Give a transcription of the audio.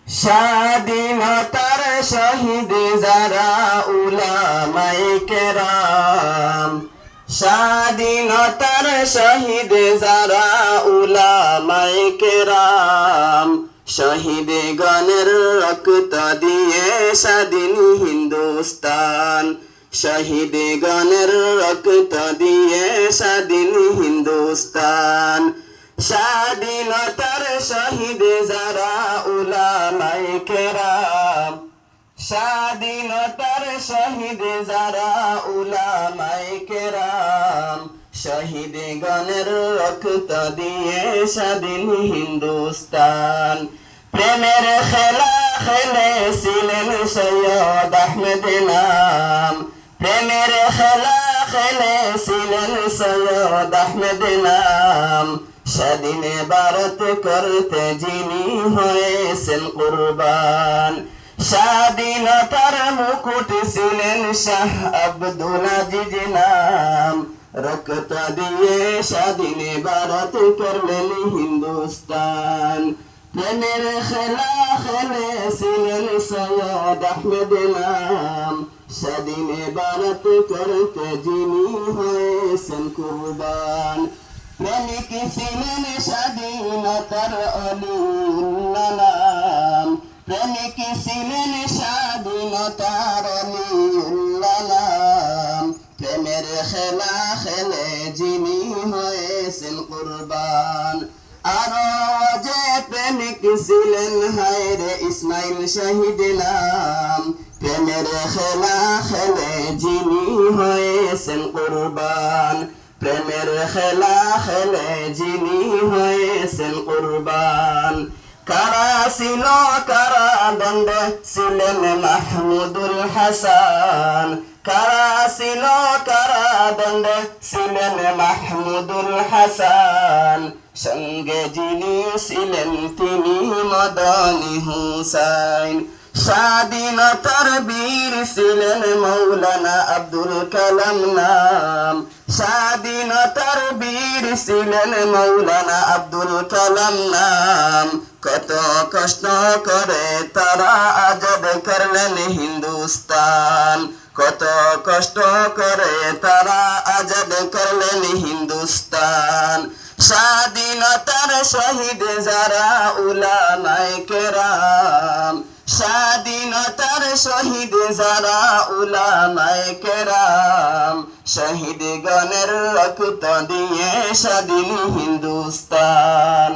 স্বাধীনতার শহীদ যারা উলামায়ে কেরাম, স্বাধীনতার শহীদ যারা উলামায়ে কেরাম, শহীদ গণের রক্ত দিয়ে স্বাধীন হিন্দুস্তান, শহীদ গণের রক্ত দিয়ে স্বাধীন হিন্দুস্তান। স্বাধীনতার শহীদ যারা উলামায়ে কেরাম, স্বাধীনতার শহীদ যারা উলামায়ে কেরাম, শহীদ গণের রক্ত দিয়ে স্বাধীন হিন্দুস্তান। প্রেমের খেলা খেলেছিলেন সৈয়দ আহমেদ নাম, প্রেমের খেলা খেলেছিলেন সৈয়দ আহমেদ নাম, স্বাধীন ভারত করতে যিনি হয়েছেন কুরবান। স্বাধীনতার মুকুট ছিলেন শাহ আব্দুল আজিজ নাম, রক্ত দিয়ে স্বাধীন ভারত করলেন হিন্দুস্তান। প্রেমের খেলা খেলেছিলেন সৈয়দ আহমেদ নাম, স্বাধীন ভারত করতে যিনি হয়েছেন কুরবান। প্রেমিক ছিলেন স্বাধীনতার অলিউল্লাহ নাম, প্রেমিক ছিলেন স্বাধীনতার অলিউল্লাহ নাম, প্রেমের খেলা খেলে যিনি হয়েছেন কুরবান। আরো যে প্রেমিক ছিলেন হায়রে ইসমাইল শহীদ নাম, প্রেমের খেলা খেলে যিনি হয়েছেন কুরবান, প্রেমের খেলা খেলে যিনি হয়েছেন কুরবান। কারা ছিল কারা দণ্ডে ছিলেন মাহমুদুল হাসান, কারা ছিল কারা দণ্ডে ছিলেন মাহমুদুল হাসান, সঙ্গে যিনি ছিলেন তিনি মদনী হুসাইন। স্বাধীনতার বীর ছিলেন মৌলানা আব্দুল কালাম নাম, স্বাধীনতার বীর ছিলেন মৌলানা আব্দুল কালাম নাম, কত কষ্ট করে তারা আজাদ করলেন হিন্দুস্তান, কত কষ্ট করে তারা আজাদ করলেন হিন্দুস্তান। স্বাধীনতার শহীদ যারা উলামায়ে কেরাম, স্বাধীনতার শহীদ যারা উলামায়ে কেরাম, শহীদ গণের রক্ত দিয়ে স্বাধীন হিন্দুস্তান।